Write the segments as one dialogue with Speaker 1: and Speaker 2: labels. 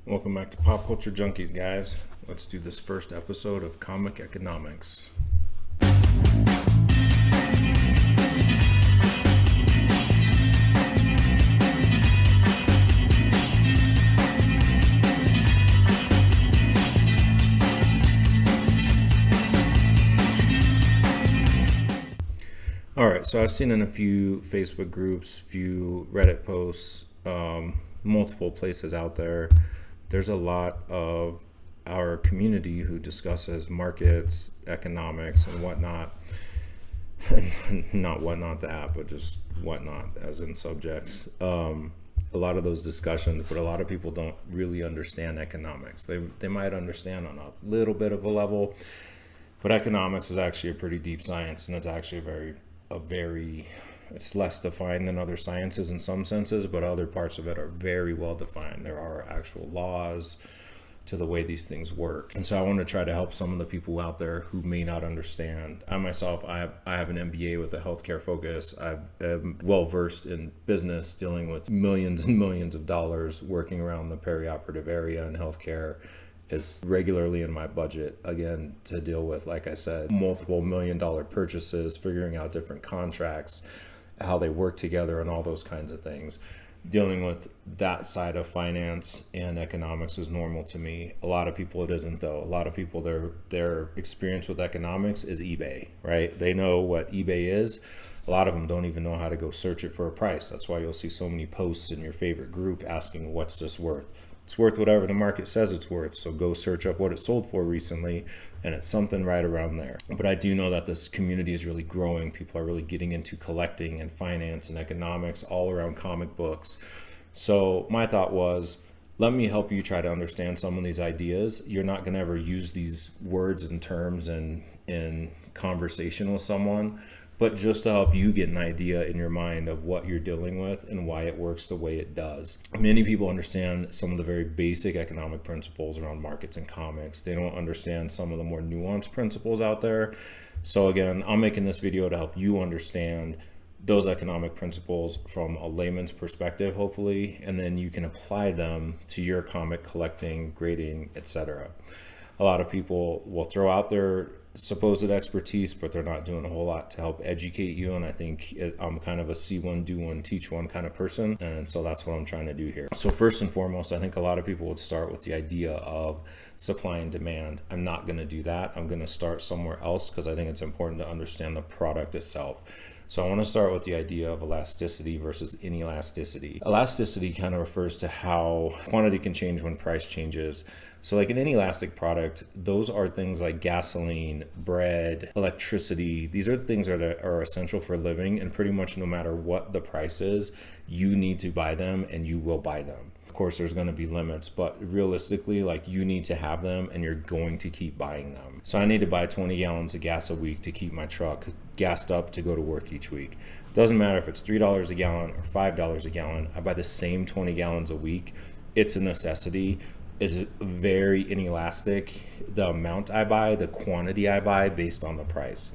Speaker 1: Welcome back to Pop Culture Junkies, guys. Let's do this first episode of Comiconomics. Alright, so I've seen in a few Facebook groups, few Reddit posts, multiple places out there, there's a lot of our community who discusses markets, economics, and whatnot. Not whatnot the app, but just whatnot as in subjects. A lot of those discussions, but a lot of people don't really understand economics. They might understand on a little bit of a level, but economics is actually a pretty deep science, and it's actually it's less defined than other sciences in some senses, but other parts of it are very well defined. There are actual laws to the way these things work. And so I want to try to help some of the people out there who may not understand. I myself, I have an MBA with a healthcare focus. I'm well versed in business, dealing with millions and millions of dollars, working around the perioperative area in healthcare is regularly in my budget, again, to deal with, like I said, multiple $1 million purchases, figuring out different contracts, how they work together, and all those kinds of things. Dealing with that side of finance and economics is normal to me. A lot of people it isn't, though. A lot of people, their experience with economics is eBay, right? They know what eBay is. A lot of them don't even know how to go search it for a price. That's why you'll see so many posts in your favorite group asking, what's this worth? It's worth whatever the market says it's worth. So go search up what it sold for recently, and it's something right around there. But I do know that this community is really growing. People are really getting into collecting and finance and economics all around comic books. So my thought was, let me help you try to understand some of these ideas. You're not going to ever use these words and terms in conversation with someone, but just to help you get an idea in your mind of what you're dealing with and why it works the way it does. Many people understand some of the very basic economic principles around markets and comics. They don't understand some of the more nuanced principles out there. So again, I'm making this video to help you understand those economic principles from a layman's perspective, hopefully, and then you can apply them to your comic collecting, grading, etc. A lot of people will throw out their supposed expertise, but they're not doing a whole lot to help educate you. And I think I'm kind of a see one, do one, teach one kind of person. And so that's what I'm trying to do here. So first and foremost, I think a lot of people would start with the idea of supply and demand. I'm not going to do that. I'm going to start somewhere else because I think it's important to understand the product itself. So I want to start with the idea of elasticity versus inelasticity. Elasticity kind of refers to how quantity can change when price changes. So like an inelastic product, those are things like gasoline, bread, electricity. These are the things that are essential for living, and pretty much no matter what the price is, you need to buy them and you will buy them. Of course, there's going to be limits, but realistically, like, you need to have them and you're going to keep buying them. So I need to buy 20 gallons of gas a week to keep my truck gassed up to go to work each week. Doesn't matter if it's $3 a gallon or $5 a gallon. I buy the same 20 gallons a week. It's a necessity. Is very inelastic. The amount I buy, the quantity I buy based on the price.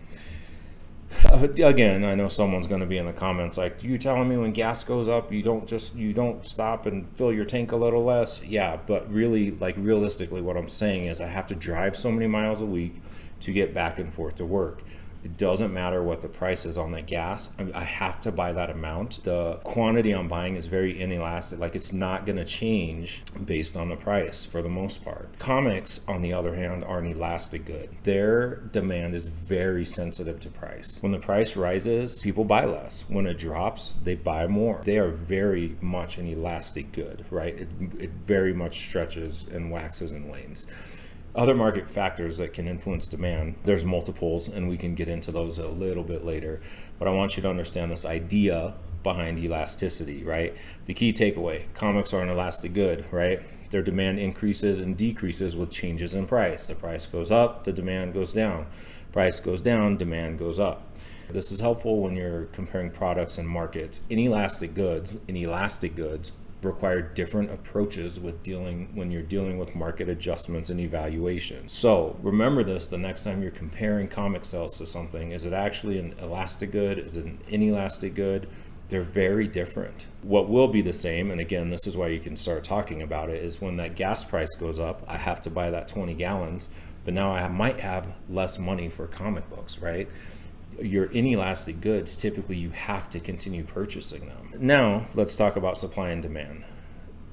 Speaker 1: Again, I know someone's going to be in the comments like, you telling me when gas goes up, you don't stop and fill your tank a little less? Yeah, but really, like, realistically, what I'm saying is I have to drive so many miles a week to get back and forth to work. It doesn't matter what the price is on that gas. I have to buy that amount. The quantity I'm buying is very inelastic. Like, it's not going to change based on the price for the most part. Comics, on the other hand, are an elastic good. Their demand is very sensitive to price. When the price rises, people buy less. When it drops, they buy more. They are very much an elastic good, right? It very much stretches and waxes and wanes. Other market factors that can influence demand, there's multiples, and we can get into those a little bit later. But I want you to understand this idea behind elasticity, right? The key takeaway, comics are an elastic good, right? Their demand increases and decreases with changes in price. The price goes up, the demand goes down. Price goes down, demand goes up. This is helpful when you're comparing products and markets. Inelastic goods require different approaches when you're dealing with market adjustments and evaluations. So remember this the next time you're comparing comic sales to something. Is it actually an elastic good? Is it an inelastic good? They're very different. What will be the same, and again, this is why you can start talking about it, is when that gas price goes up, I have to buy that 20 gallons, but now I might have less money for comic books, right? Your inelastic goods, typically you have to continue purchasing them. Now, let's talk about supply and demand.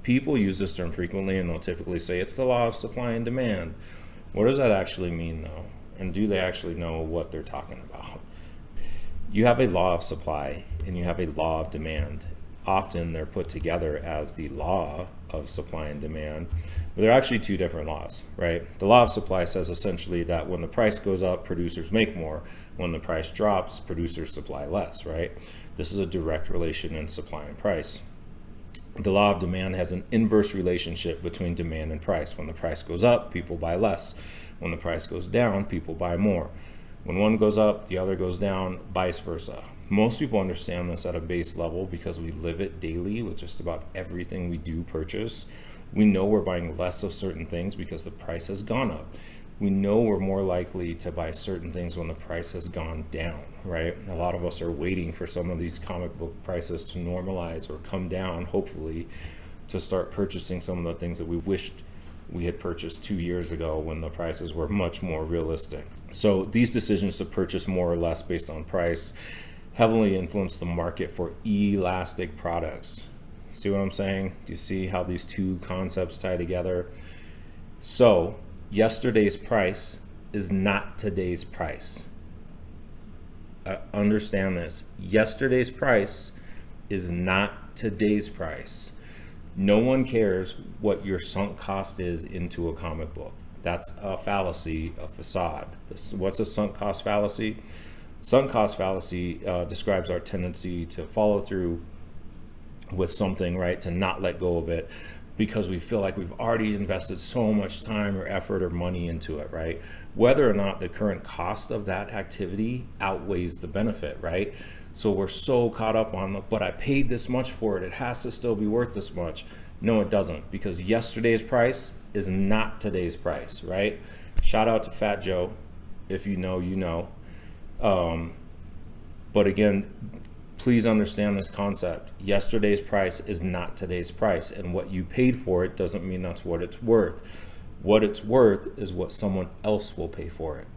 Speaker 1: People use this term frequently, and they'll typically say it's the law of supply and demand. What does that actually mean, though? And do they actually know what they're talking about? You have a law of supply and you have a law of demand. Often they're put together as the law of supply and demand, but they're actually two different laws, right? The law of supply says essentially that when the price goes up, producers make more. When the price drops, producers supply less, right? This is a direct relation in supply and price. The law of demand has an inverse relationship between demand and price. When the price goes up, people buy less. When the price goes down, people buy more. When one goes up, the other goes down, vice versa. Most people understand this at a base level because we live it daily with just about everything we do purchase. We know we're buying less of certain things because the price has gone up. We know we're more likely to buy certain things when the price has gone down, right? A lot of us are waiting for some of these comic book prices to normalize or come down, hopefully, to start purchasing some of the things that we wished we had purchased 2 years ago when the prices were much more realistic. So these decisions to purchase more or less based on price heavily influence the market for elastic products. See what I'm saying? Do you see how these two concepts tie together? So yesterday's price is not today's price. Understand this. Yesterday's price is not today's price. No one cares what your sunk cost is into a comic book. That's a fallacy, a facade. What's a sunk cost fallacy? Sunk cost fallacy describes our tendency to follow through with something, right? To not let go of it because we feel like we've already invested so much time or effort or money into it, right? Whether or not the current cost of that activity outweighs the benefit, right? So we're so caught up on, but I paid this much for it, it has to still be worth this much. No, it doesn't, because yesterday's price is not today's price, right? Shout out to Fat Joe. If you know, you know. But again, please understand this concept. Yesterday's price is not today's price, and what you paid for it doesn't mean that's what it's worth. What it's worth is what someone else will pay for it,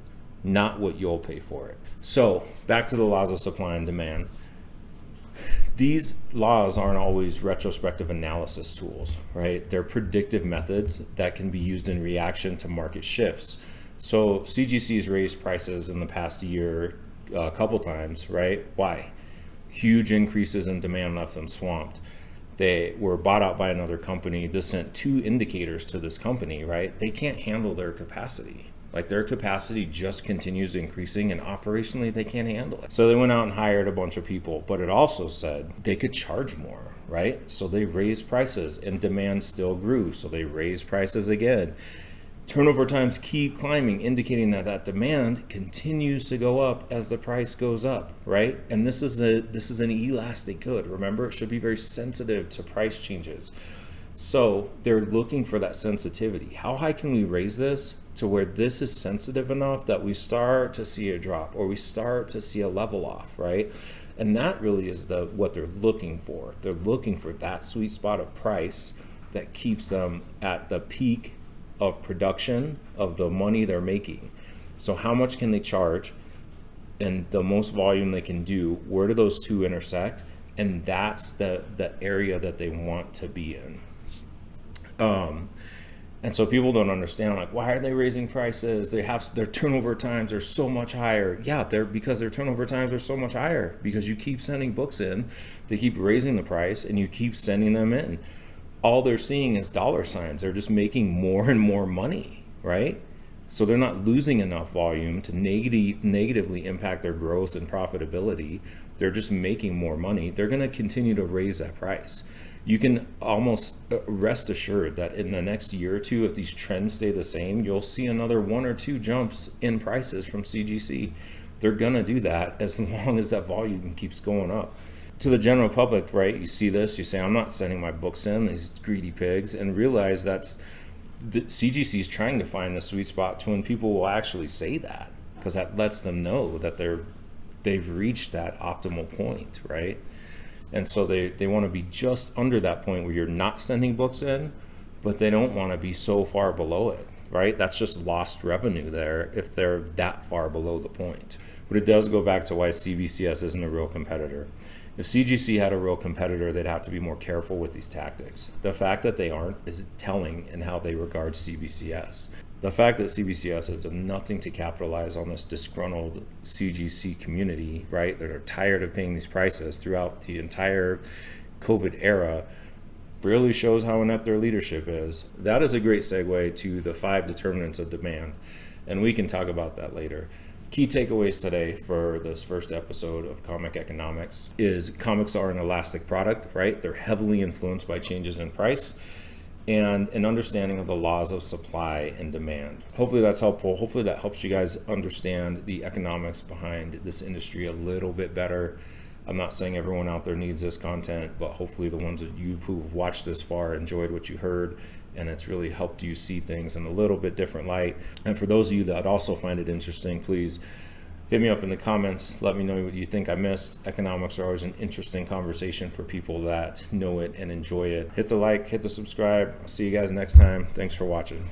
Speaker 1: not what you'll pay for it. So back to the laws of supply and demand. These laws aren't always retrospective analysis tools, right? They're predictive methods that can be used in reaction to market shifts. So CGC's raised prices in the past year a couple times, right? Why? Huge increases in demand left them swamped. They were bought out by another company. This sent two indicators to this company, right? They can't handle their capacity. Like their capacity just continues increasing and operationally they can't handle it. So they went out and hired a bunch of people, but it also said they could charge more, right? So they raised prices and demand still grew. So they raised prices again. Turnover times keep climbing, indicating that that demand continues to go up as the price goes up, right? And this is an elastic good. Remember, it should be very sensitive to price changes. So they're looking for that sensitivity. How high can we raise this to where this is sensitive enough that we start to see a drop or we start to see a level off, right? And that really is what they're looking for. They're looking for that sweet spot of price that keeps them at the peak of production of the money they're making. So how much can they charge and the most volume they can do? Where do those two intersect? And that's the area that they want to be in. And so people don't understand, like, why are they raising prices? They have their turnover times are so much higher. Yeah, because their turnover times are so much higher because you keep sending books in, they keep raising the price, and you keep sending them in. All they're seeing is dollar signs. They're just making more and more money, right? So they're not losing enough volume to negatively impact their growth and profitability. They're just making more money. They're going to continue to raise that price. You can almost rest assured that in the next year or two, if these trends stay the same, you'll see another 1 or 2 jumps in prices from CGC. They're going to do that as long as that volume keeps going up. To the general public, right, you see this, you say, I'm not sending my books in, these greedy pigs, and realize that's the CGC is trying to find the sweet spot to when people will actually say that, because that lets them know that they've reached that optimal point, right? And so they want to be just under that point where you're not sending books in, but they don't want to be so far below it, right? That's just lost revenue there if they're that far below the point. But it does go back to why CBCS isn't a real competitor. If CGC had a real competitor, they'd have to be more careful with these tactics. The fact that they aren't is telling in how they regard CBCS. The fact that CBCS has done nothing to capitalize on this disgruntled CGC community, right, that are tired of paying these prices throughout the entire COVID era, really shows how inept their leadership is. That is a great segue to the 5 determinants of demand, and we can talk about that later. Key takeaways today for this first episode of Comic Economics is comics are an elastic product, right? They're heavily influenced by changes in price and an understanding of the laws of supply and demand. Hopefully that's helpful. Hopefully that helps you guys understand the economics behind this industry a little bit better. I'm not saying everyone out there needs this content, but hopefully the ones of you who've watched this far enjoyed what you heard, and it's really helped you see things in a little bit different light. And for those of you that also find it interesting, please hit me up in the comments. Let me know what you think I missed. Economics are always an interesting conversation for people that know it and enjoy it. Hit the like, hit the subscribe. I'll see you guys next time. Thanks for watching.